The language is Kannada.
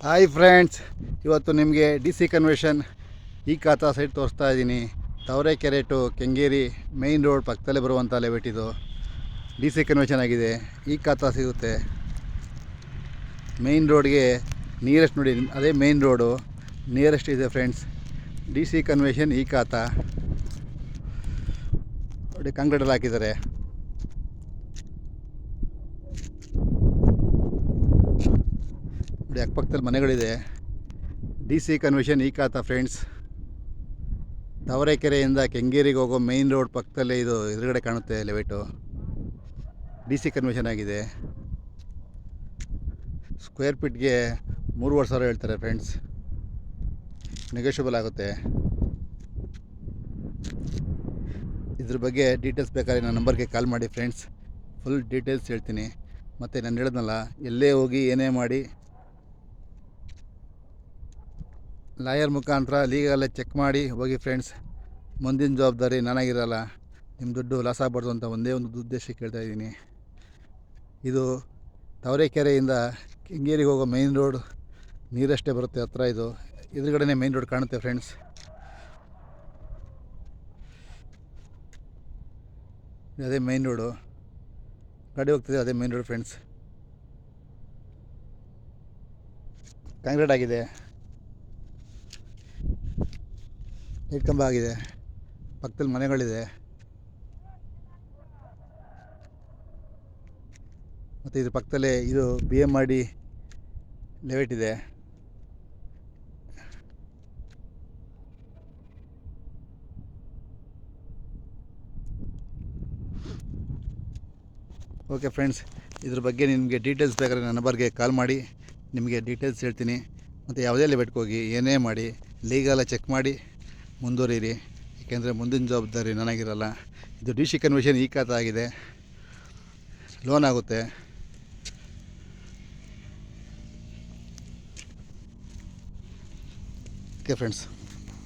ಹಾಯ್ ಫ್ರೆಂಡ್ಸ್, ಇವತ್ತು ನಿಮಗೆ ಡಿ ಸಿ ಕನ್ವೆನ್ಷನ್ ಈ ಖಾತಾ ಸೈಟ್ ತೋರಿಸ್ತಾ ಇದ್ದೀನಿ. Tavarekere to Kengeri main road ಪಕ್ಕದಲ್ಲೇ ಬರುವಂಥ ಲೆವೆಟ್ ಇದು. ಡಿ ಸಿ ಕನ್ವೆನ್ಷನ್ ಆಗಿದೆ. ಈ ಖಾತಾ ಸಿಗುತ್ತೆ ಮೇಯ್ನ್ ರೋಡ್ಗೆ ನಿಯರೆಸ್ಟ್. ನೋಡಿ, ಅದೇ ಮೇಯ್ನ್ ರೋಡು ನಿಯರೆಸ್ಟ್ ಇದೆ ಫ್ರೆಂಡ್ಸ್. ಡಿ ಸಿ ಕನ್ವೆನ್ಷನ್ ಈ ಖಾತಾ ನೋಡಿ, ಕಾಂಕ್ರೀಟಲ್ಲಿ ಹಾಕಿದ್ದಾರೆ. ನೋಡಿ, ಅಕ್ಕಪಕ್ಕದಲ್ಲಿ ಮನೆಗಳಿದೆ. ಡಿ ಸಿ ಕನ್ವೆನ್ಷನ್ ಈ ಖಾತಾ ಫ್ರೆಂಡ್ಸ್. ತಾವರೆಕೆರೆಯಿಂದ ಕೆಂಗೇರಿಗೆ ಹೋಗೋ ಮೇಯ್ನ್ ರೋಡ್ ಪಕ್ಕದಲ್ಲೇ ಇದು ಎದುರುಗಡೆ ಕಾಣುತ್ತೆ ಲೆವೆಟು. ಡಿ ಸಿ ಕನ್ವೆನ್ಷನ್ ಆಗಿದೆ. ಸ್ಕ್ವೇರ್ ಫೀಟ್ಗೆ 3,500 ಹೇಳ್ತಾರೆ ಫ್ರೆಂಡ್ಸ್. ನೆಗೋಷಿಯಬಲ್ ಆಗುತ್ತೆ. ಇದ್ರ ಬಗ್ಗೆ ಡೀಟೇಲ್ಸ್ ಬೇಕಾದ್ರೆ ನನ್ನ ನಂಬರ್ಗೆ ಕಾಲ್ ಮಾಡಿ ಫ್ರೆಂಡ್ಸ್. ಫುಲ್ ಡೀಟೇಲ್ಸ್ ಹೇಳ್ತೀನಿ. ಮತ್ತು ನಾನು ಹೇಳಿದ್ನಲ್ಲ, ಎಲ್ಲೇ ಹೋಗಿ ಏನೇ ಮಾಡಿ ಲಾಯರ್ ಮುಖಾಂತರ ಲೀಗಲ್ಲ ಚೆಕ್ ಮಾಡಿ ಹೋಗಿ ಫ್ರೆಂಡ್ಸ್. ಮುಂದಿನ ಜವಾಬ್ದಾರಿ ನನಗಿರಲ್ಲ. ನಿಮ್ಮ ದುಡ್ಡು ಲಾಸ್ ಆಗಬಾರ್ದು ಅಂತ ಒಂದೇ ಒಂದು ಉದ್ದೇಶಕ್ಕೆ ಹೇಳ್ತಾ ಇದ್ದೀನಿ. ಇದು ತಾವರೆಕೆರೆಯಿಂದ ಕೆಂಗೇರಿಗೆ ಹೋಗೋ ಮೇಯ್ನ್ ರೋಡ್ ನೀರಷ್ಟೇ ಬರುತ್ತೆ, ಹತ್ರ. ಇದು ಎದುರುಗಡೆನೇ ಮೇಯ್ನ್ ರೋಡ್ ಕಾಣುತ್ತೆ ಫ್ರೆಂಡ್ಸ್. ಅದೇ ಮೇಯ್ನ್ ರೋಡು, ಗಾಡಿ ಹೋಗ್ತಿದೆ, ಅದೇ ಮೇಯ್ನ್ ರೋಡ್ ಫ್ರೆಂಡ್ಸ್. ಕಾಂಕ್ರೀಟ್ ಆಗಿದೆ, ಲೈಟ್ ಕಂಬ ಆಗಿದೆ, ಪಕ್ಕದಲ್ಲಿ ಮನೆಗಳಿದೆ. ಮತ್ತು ಇದ್ರ ಪಕ್ಕದಲ್ಲೇ ಇದು BMRD ಲೆವೆಟ್ ಇದೆ. ಓಕೆ ಫ್ರೆಂಡ್ಸ್, ಇದ್ರ ಬಗ್ಗೆ ನಿಮಗೆ ಡೀಟೇಲ್ಸ್ ಬೇಕಾದ್ರೆ ನನ್ನ ನಂಬರ್ಗೆ ಕಾಲ್ ಮಾಡಿ, ನಿಮಗೆ ಡೀಟೇಲ್ಸ್ ಹೇಳ್ತೀನಿ. ಮತ್ತು ಯಾವುದೇ ಲೆವೆಟ್ಗೆ ಹೋಗಿ ಏನೇ ಮಾಡಿ ಲೀಗಲ ಚೆಕ್ ಮಾಡಿ ಮುಂದುವರಿಯಿರಿ. ಏಕೆಂದರೆ ಮುಂದಿನ ಜವಾಬ್ದಾರಿ ನನಗಿರಲ್ಲ. ಇದು ಡಿ ಸಿ ಕನ್ವೆನ್ಷನ್ ಈ ಖಾತಾ ಆಗಿದೆ. ಲೋನ್ ಆಗುತ್ತೆ. Okay friends.